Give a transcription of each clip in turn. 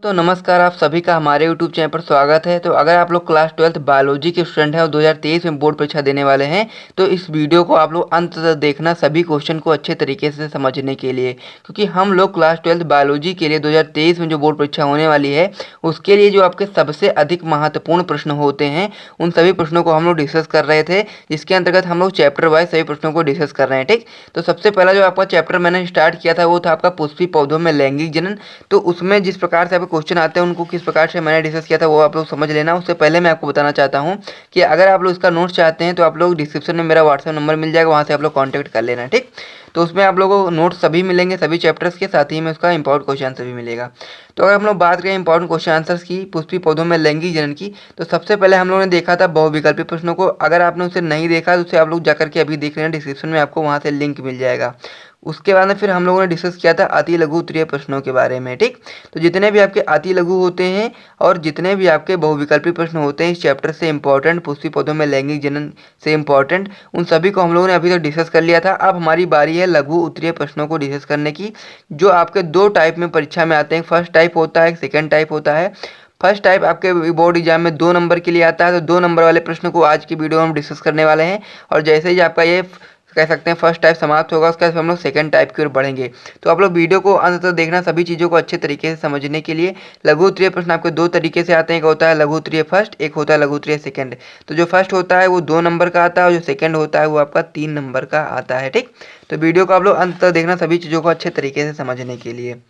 तो नमस्कार, आप सभी का हमारे YouTube चैनल पर स्वागत है। तो अगर आप लोग क्लास 12th बायोलॉजी के स्टूडेंट हैं और 2023 में बोर्ड परीक्षा देने वाले हैं, तो इस वीडियो को आप लोग अंत तक देखना सभी क्वेश्चन को अच्छे तरीके से समझने के लिए, क्योंकि हम लोग क्लास 12th बायोलॉजी के लिए 2023 में जो बोर्ड परीक्षा होने वाली है, उसके लिए जो आपके सबसे अधिक महत्वपूर्ण प्रश्न होते हैं, उन सभी प्रश्नों को हम लोग डिस्कस कर रहे थे, जिसके अंतर्गत हम लोग चैप्टर वाइज सभी प्रश्नों को डिस्कस कर रहे हैं। ठीक, तो सबसे पहला जो आपका चैप्टर मैंने स्टार्ट किया था वो था आपका पुष्पी पौधों में लैंगिक जनन। तो उसमें जिस प्रकार से क्वेश्चन आते हैं उनको किस प्रकार से मैंने डिस्कस किया था वो आप लोग समझ लेना। उससे पहले मैं आपको बताना चाहता हूं कि अगर आप लोग इसका नोट्स चाहते हैं तो आप लोग डिस्क्रिप्शन में मेरा व्हाट्सएप नंबर मिल जाएगा, वहां से आप लोग कांटेक्ट कर लेना। ठीक, तो उसमें आप लोगों को नोट्स सभी मिलेंगे सभी चैप्टर्स के, साथ ही में उसका इंपॉर्टेंट क्वेश्चन आंसर भी मिलेगा। तो अगर हम लोग बात करें इंपॉर्टेंट क्वेश्चन आंसर्स की पुष्पी पौधों में लैंगिक जनन की, तो सबसे पहले हम लोगों ने देखा था बहुविकल्पी प्रश्नों को। अगर आपने उसे नहीं देखा तो उसे आप लोग जाकर के अभी देख लेना, डिस्क्रिप्शन में आपको वहां से लिंक मिल जाएगा। उसके बाद में फिर हम लोगों ने डिस्कस किया था अति लघु उत्तरीय प्रश्नों के बारे में। ठीक, तो जितने भी आपके अति लघु होते हैं और जितने भी आपके बहुविकल्पी प्रश्न होते हैं इस चैप्टर से इंपॉर्टेंट, पुष्पी पौधों में लैंगिक जनन से इंपॉर्टेंट, उन सभी को हम लोगों ने अभी तक डिस्कस कर लिया था। अब हमारी बारी है लघु उत्तरीय प्रश्नों को डिस्कस करने की, जो आपके दो टाइप में परीक्षा में आते हैं। फर्स्ट टाइप होता है, सेकेंड टाइप होता है। फर्स्ट टाइप आपके बोर्ड एग्जाम में 2 नंबर के लिए आता है, तो 2 नंबर वाले प्रश्न को आज की वीडियो में हम डिस्कस करने वाले हैं। और जैसे ही आपका ये कह सकते हैं फर्स्ट टाइप समाप्त होगा, उसके बाद हम लोग सेकंड टाइप की ओर बढ़ेंगे। तो आप लोग वीडियो को अंत तक देखना सभी चीज़ों को अच्छे तरीके से समझने के लिए। लघु उत्तरीय प्रश्न आपके 2 तरीके से आते हैं, एक होता है लघु उत्तरीय फर्स्ट, एक होता है लघु उत्तरीय सेकंड। तो जो फर्स्ट होता है वो 2 नंबर का आता है और जो सेकंड होता है वो आपका 3 नंबर का आता है। ठीक, तो वीडियो को आप लोग अंत तक देखना सभी चीज़ों को अच्छे तरीके से समझने के लिए।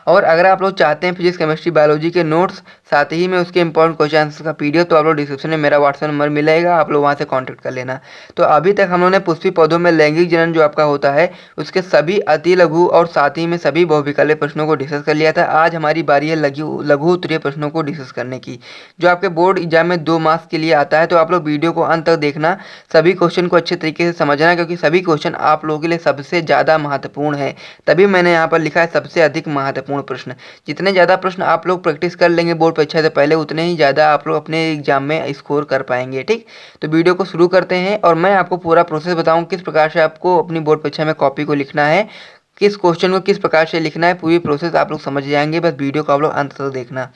और अगर आप लोग चाहते हैं फिजिक्स केमिस्ट्री बायोलॉजी के नोट्स, साथ ही में उसके इंपॉर्टेंट क्वेश्चन आंसर का पीडीएफ, तो आप लोग डिस्क्रिप्शन में मेरा व्हाट्सएप नंबर मिलेगा, आप लोग वहां से कांटेक्ट कर लेना। तो अभी तक हम लोगों ने पुष्पी पौधों में लैंगिक जनन जो आपका होता है उसके सभी अति लघु और साथ ही में सभी बहुविकल्पीय प्रश्नों को डिस्कस कर लिया था। आज हमारी बारी है लघु उत्तरीय प्रश्नों को डिस्कस करने की, जो आपके बोर्ड एग्जाम में 2 मार्क्स के लिए आता है। तो आप लोग वीडियो को अंत तक देखना, सभी क्वेश्चन को अच्छे तरीके से समझना, क्योंकि सभी क्वेश्चन आप लोगों के लिए सबसे ज़्यादा महत्वपूर्ण है। तभी मैंने यहाँ पर लिखा है सबसे अधिक महत्वपूर्ण प्रश्न। जितने ज़्यादा प्रश्न आप लोग प्रैक्टिस कर लेंगे बोर्ड परीक्षा से पहले, उतने ही ज़्यादा आप लोग अपने एग्जाम में स्कोर कर पाएंगे। ठीक, तो वीडियो को शुरू करते हैं और मैं आपको पूरा प्रोसेस बताऊं किस प्रकार से आपको अपनी बोर्ड परीक्षा में कॉपी को लिखना है, किस क्वेश्चन को किस प्रकार से लिखना है, पूरी प्रोसेस आप लोग समझ जाएंगे। बस वीडियो को आप लोग अंत तक देखना।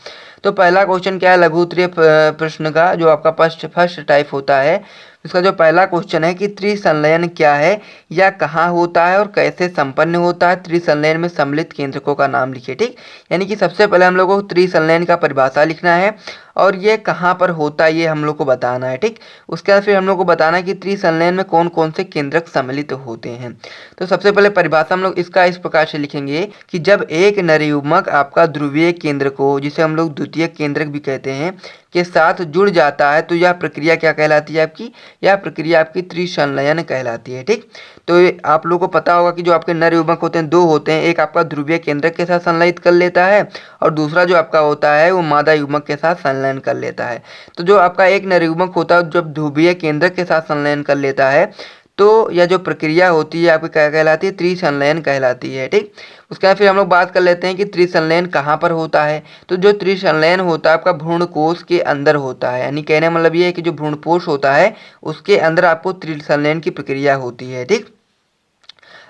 तो पहला क्वेश्चन क्या है लघु उत्तरीय प्रश्न का, जो आपका फर्स्ट टाइप होता है, इसका जो पहला क्वेश्चन है कि त्रिसंलयन क्या है या कहाँ होता है और कैसे संपन्न होता है। त्रिसंलयन में सम्मिलित केंद्रकों का नाम लिखिए। ठीक, यानी कि सबसे पहले हम लोग को त्रिसंलयन का परिभाषा लिखना है और ये कहाँ पर होता है ये हम लोग को बताना है। ठीक, उसके बाद फिर हम लोग को बताना है कि त्रिसंलयन में कौन कौन से केंद्रक सम्मिलित होते हैं। तो सबसे पहले परिभाषा हम लोग इसका इस प्रकार से लिखेंगे कि जब एक नरयुग्मक आपका ध्रुवीय केंद्र को, जिसे हम लोग द्वितीय केंद्रक भी कहते हैं, के साथ जुड़ जाता है, तो यह प्रक्रिया क्या कहलाती है आपकी, यह प्रक्रिया आपकी त्रिसंलयन कहलाती है। ठीक, तो आप लोगों को पता होगा कि जो आपके नर युग्मक होते हैं 2 होते हैं, एक आपका ध्रुवीय केंद्रक के साथ संलयित कर लेता है और दूसरा जो आपका होता है वो मादा युग्मक के साथ संलयन कर लेता है। तो जो आपका एक नर युग्मक होता है जब ध्रुवीय केंद्रक के साथ संलयन कर लेता है, तो यह जो प्रक्रिया होती है आपकी क्या कहलाती है, त्रिसंलयन कहलाती है। ठीक, उसके बाद फिर हम लोग बात कर लेते हैं कि त्रिसंलयन कहाँ पर होता है। तो जो त्रिसंलयन होता है आपका भ्रूणकोश के अंदर होता है, यानी कहने का मतलब ये है कि जो भ्रूणपोष होता है उसके अंदर आपको त्रिसंलयन की प्रक्रिया होती है। ठीक,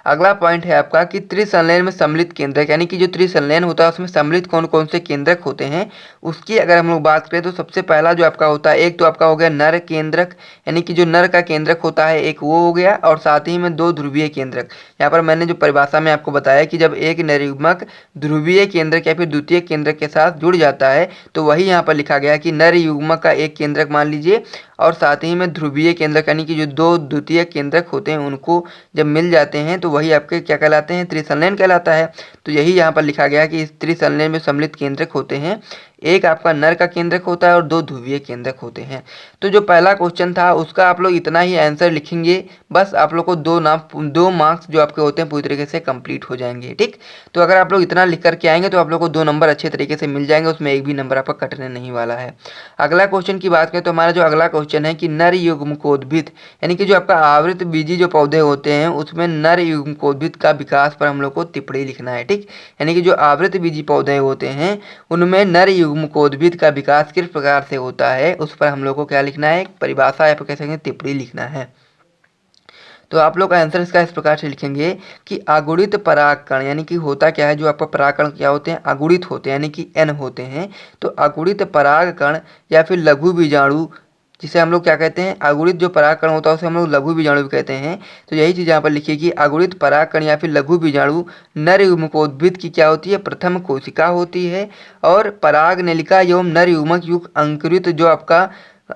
अगला पॉइंट है आपका कि त्रिसंलयन में सम्मिलित केंद्रक, यानी कि जो त्रिसंलयन होता है उसमें सम्मिलित कौन कौन से केंद्रक होते हैं उसकी अगर हम लोग बात करें तो सबसे पहला जो आपका होता है, एक तो आपका हो गया नर केंद्रक, यानी कि जो नर का केंद्रक होता है एक वो हो गया, और साथ ही में 2 ध्रुवीय केंद्रक। यहाँ पर मैंने जो परिभाषा में आपको बताया कि जब एक नरयुग्मक ध्रुवीय केंद्रक या फिर द्वितीय केंद्रक के साथ जुड़ जाता है, तो वही यहाँ पर लिखा गया कि नर युग्मक का एक केंद्रक मान लीजिए और साथ ही में ध्रुवीय केंद्रक, यानी कि जो 2 द्वितीय केंद्रक होते हैं उनको जब मिल जाते हैं तो वही आपके क्या कहलाते हैं, त्रिसंलयन कहलाता है। तो यही यहाँ पर लिखा गया कि इस त्रिसंलयन में सम्मिलित केंद्रक होते हैं, एक आपका नर का केंद्रक होता है और 2 ध्रुवीय केंद्रक होते हैं। तो जो पहला क्वेश्चन था उसका आप लोग इतना ही आंसर लिखेंगे, बस आप लोग को 2 मार्क्स जो आपके होते हैं पूरी तरीके से कंप्लीट हो जाएंगे। ठीक, तो अगर आप लोग इतना लिख करके आएंगे तो आप लोग को 2 नंबर अच्छे तरीके से मिल जाएंगे, उसमें एक भी नंबर आपका कटने नहीं वाला है। अगला क्वेश्चन की बात करें तो हमारा जो अगला क्वेश्चन है कि नर युग्मकोद्भिद, यानी कि जो आपका आवृत बीजी जो पौधे होते हैं उसमें नर युग्मकोद्भिद का विकास पर हम लोग को टिप्पणी लिखना है। ठीक, यानी कि जो आवृत बीजी पौधे होते हैं उनमें नर युग्मकोद्भिद का विकास किस प्रकार से होता है उस पर हम लोग को क्या लिखना है, एक परिभाषा या फिर कह सकते हैं टिप्पणी लिखना है। तो आप लोग आंसर इसका इस प्रकार से लिखेंगे कि अगुणित परागकण, यानी कि होता क्या है, जो आपका परागकण क्या होते हैं, अगुणित होते हैं, यानी कि n होते हैं। तो अगुणित परागकण या फिर लघु बीजाणु, जिसे हम लोग क्या कहते हैं, अगुणित जो परागकण होता है उसे हम लोग लघु बीजाणु भी कहते हैं। तो यही चीज़ यहाँ पर लिखिए कि अगुणित परागकण या फिर लघु बीजाणु नर युग्मकोद्भिद की क्या होती है, प्रथम कोशिका होती है। और पराग नलिका एवं नर युग्मक युक्त अंकुरित जो आपका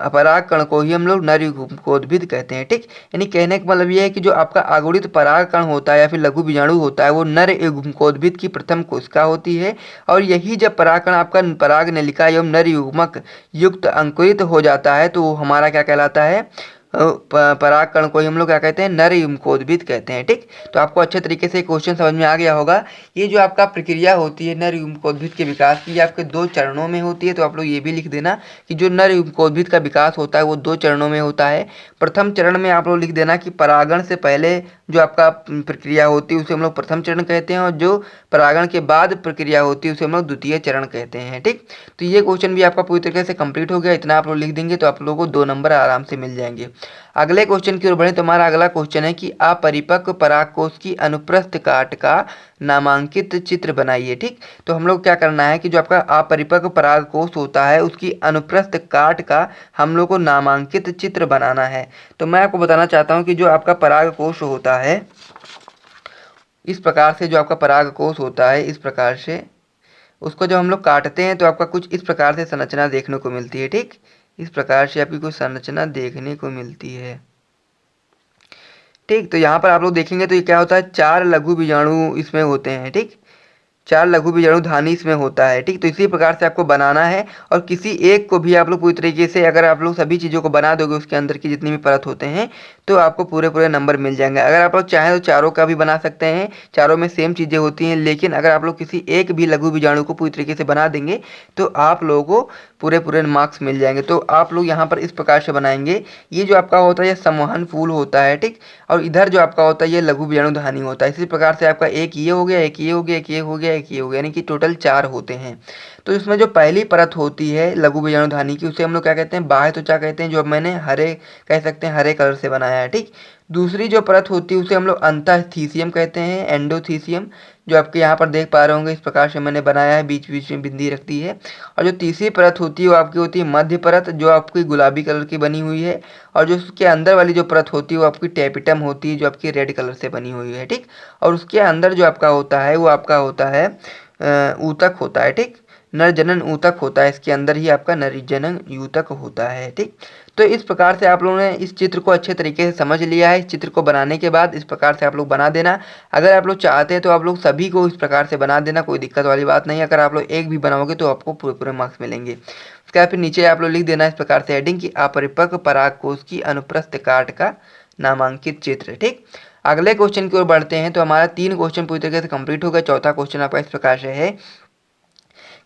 परागकण को ही हम लोग नर युग्मकोद्भिद कहते हैं। ठीक, यानी कहने का मतलब ये है कि जो आपका अगुणित परागकण होता है या फिर लघु बीजाणु होता है वो नर युग्मकोद्भिद की प्रथम कोशिका होती है। और यही जब परागकण आपका पराग नलिका एवं नर युग्मक युक्त अंकुरित हो जाता है तो वो हमारा क्या कहलाता है, परागकण को ही हम लोग क्या कहते हैं, नर युग्मकोद्भिद कहते हैं। ठीक, तो आपको अच्छे तरीके से क्वेश्चन समझ में आ गया होगा। ये जो आपका प्रक्रिया होती है नर युग्मकोद्भिद के विकास की, ये आपके 2 चरणों में होती है। तो आप लोग ये भी लिख देना कि जो नर युग्मकोद्भिद का विकास होता है वो 2 चरणों में होता है। प्रथम चरण में आप लोग लिख देना कि परागण से पहले जो आपका प्रक्रिया होती है उसे हम लोग प्रथम चरण कहते हैं, और जो परागण के बाद प्रक्रिया होती है उसे हम लोग द्वितीय चरण कहते हैं। ठीक, तो ये क्वेश्चन भी आपका पूरी तरीके से कंप्लीट हो गया। इतना आप लोग लिख देंगे तो आप लोगों को 2 नंबर आराम से मिल जाएंगे। अगले क्वेश्चन की ओर बढ़े तो हमारा अगला क्वेश्चन है कि अपरिपक्व परागकोश की अनुप्रस्थ काट का नामांकित चित्र बनाइए। ठीक, तो हम लोग क्या करना है कि जो आपका अपरिपक्व परागकोश होता है उसकी अनुप्रस्थ काट का हम लोग को नामांकित चित्र बनाना है। तो मैं आपको बताना चाहता हूँ कि जो आपका परागकोश होता है इस प्रकार से, जो आपका परागकोश होता है इस प्रकार से, उसको जब हम लोग काटते हैं तो आपका कुछ इस प्रकार से संरचना देखने को मिलती है। ठीक, इस प्रकार से आपकी कुछ संरचना देखने को मिलती है। ठीक, तो यहाँ पर आप लोग देखेंगे तो ये क्या होता है, 4 लघु बीजाणु इसमें होते हैं। ठीक, 4 लघु बीजाणु धानी इसमें होता है। ठीक, तो इसी प्रकार से आपको बनाना है। और किसी एक को भी आप लोग पूरी तरीके से, अगर आप लोग सभी चीज़ों को बना दोगे उसके अंदर की जितनी भी परत होते हैं तो आपको पूरे नंबर मिल जाएंगे। अगर आप लोग चाहें तो चारों का भी बना सकते हैं, चारों में सेम चीज़ें होती हैं। लेकिन अगर आप लोग किसी एक भी लघु बीजाणु को पूरी तरीके से बना देंगे तो आप लोगों को पूरे मार्क्स मिल जाएंगे। तो आप लोग यहाँ पर इस प्रकार से बनाएंगे। ये जो आपका होता है ये संवहन फूल होता है। ठीक, और इधर जो आपका होता है ये लघु बीजाणु धानी होता है। इसी प्रकार से आपका एक ये हो गया, एक ये हो गया, एक ये हो गया, एक ये हो गया, यानी कि टोटल 4 होते हैं। तो इसमें जो पहली परत होती है लघु बीजाणु धानी की उसे हम लोग क्या कहते हैं, बाह्य त्वचा कहते हैं, जो अब मैंने हरे कह सकते हैं हरे कलर से बनाया है। ठीक, दूसरी जो परत होती है उसे हम लोग अंतःस्थीशियम कहते हैं, एंडोथीसियम, जो आपके यहाँ पर देख पा रहे होंगे इस प्रकार से मैंने बनाया है, बीच बीच में बिंदी रखती है। और जो तीसरी परत होती है वो आपकी होती है मध्य परत, जो आपकी गुलाबी कलर की बनी हुई है। और जो उसके अंदर वाली जो परत होती है वो आपकी टैपिटम होती है, जो आपकी रेड कलर से बनी हुई है। ठीक, और उसके अंदर जो आपका होता है वो आपका होता है ऊतक होता है। ठीक, नर जनन ऊतक होता है, इसके अंदर ही आपका नर जनन ऊतक होता है। ठीक, तो इस प्रकार से आप लोगों ने इस चित्र को अच्छे तरीके से समझ लिया है। इस चित्र को बनाने के बाद इस प्रकार से आप लोग बना देना। अगर आप लोग चाहते हैं तो आप लोग सभी को इस प्रकार से बना देना, कोई दिक्कत वाली बात नहीं। अगर आप लोग एक भी बनाओगे तो आपको पूरे मार्क्स मिलेंगे। उसके बाद फिर नीचे आप लोग लिख देना इस प्रकार से हेडिंग कि अपरिपक्व परागकोश की अनुप्रस्थ काट का नामांकित चित्र। ठीक, अगले क्वेश्चन की ओर बढ़ते हैं। तो हमारा 3 क्वेश्चन पूरी तरीके से कंप्लीट हो गया। चौथा क्वेश्चन आपका इस प्रकार से है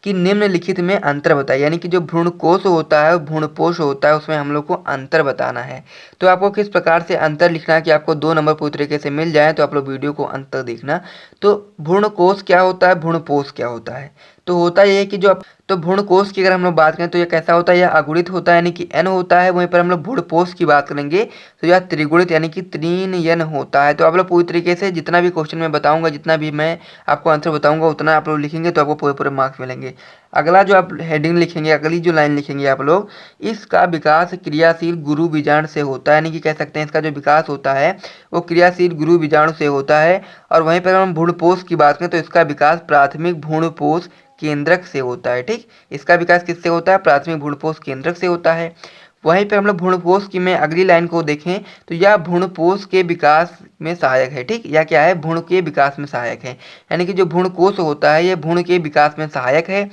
कि निम्नलिखित में अंतर बताइए, यानी कि जो भ्रूणकोश होता है भ्रूणपोष होता है उसमें हम लोग को अंतर बताना है। तो आपको किस प्रकार से अंतर लिखना है कि आपको 2 नंबर पूरी तरीके से मिल जाए, तो आप लोग वीडियो को अंत तक देखना। तो भ्रूणकोश क्या होता है, भ्रूणपोष क्या होता है, तो होता ये है कि जो तो भ्रूणकोश की अगर हम लोग बात करें तो ये कैसा होता है, यह अगुणित होता है यानी कि n होता है। वहीं पर हम लोग भ्रूणपोष की बात करेंगे तो यह त्रिगुणित यानी कि 3n होता है। तो आप लोग पूरी तरीके से जितना भी क्वेश्चन मैं बताऊंगा, जितना भी मैं आपको आंसर बताऊंगा उतना आप लोग लिखेंगे तो आपको पूरे मार्क्स मिलेंगे। अगला जो आप हेडिंग लिखेंगे, अगली जो लाइन लिखेंगे आप लोग, इसका विकास क्रियाशील गुरु बीजाणु से होता है, यानी कि कह सकते हैं इसका जो विकास होता है वो क्रियाशील गुरु बीजाणु से होता है। और वहीं पर हम भ्रूणपोष की बात करें तो इसका विकास प्राथमिक भ्रूणपोष केंद्रक से होता है। ठीक, इसका विकास किससे होता है, प्राथमिक भ्रूणपोष केंद्रक से होता है। वहीं पे हम लोग भ्रूणपोष की में अगली लाइन को देखें तो यह भ्रूणपोष के विकास में सहायक है। ठीक, या क्या है, भ्रूण के विकास में सहायक है, यानी कि जो भ्रूणकोश होता है ये भ्रूण के विकास में सहायक है।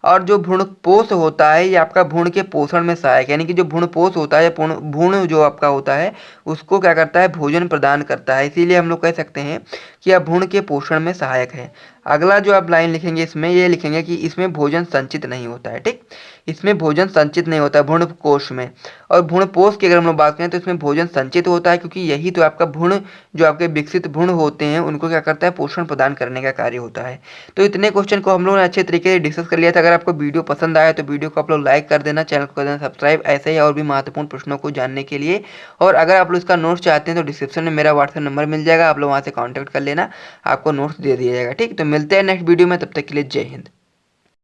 और जो भ्रूणपोष होता है ये आपका भ्रूण के पोषण में सहायक है, यानी कि जो भ्रूणपोष होता है भ्रूण जो आपका होता है उसको क्या करता है, भोजन प्रदान करता है। इसीलिए हम लोग कह सकते हैं कि यह भ्रूण के पोषण में सहायक है। अगला जो आप लाइन लिखेंगे इसमें ये लिखेंगे कि इसमें भोजन संचित नहीं होता है। ठीक, इसमें भोजन संचित नहीं होता है भ्रूण कोश में। और भ्रूण पोष की अगर हम लोग बात करें तो इसमें भोजन संचित होता है, क्योंकि यही तो आपका भ्रूण, जो आपके विकसित भ्रूण होते हैं उनको क्या करता है, पोषण प्रदान करने का कार्य होता है। तो इतने क्वेश्चन को हम लोगों ने अच्छे तरीके से डिस्कस कर लिया था। अगर आपको वीडियो पसंद आया तो वीडियो को आप लोग लाइक कर देना, चैनल को कर देना सब्सक्राइब, ऐसे ही और भी महत्वपूर्ण प्रश्नों को जानने के लिए। और अगर आप लोग इसका नोट्स चाहते हैं तो डिस्क्रिप्शन में मेरा व्हाट्सएप नंबर मिल जाएगा, आप लोग वहाँ से कॉन्टैक्ट कर लेना, आपको नोट्स दे दिया जाएगा। ठीक, तो मिलते हैं नेक्स्ट वीडियो में, तब तक के लिए जय हिंद।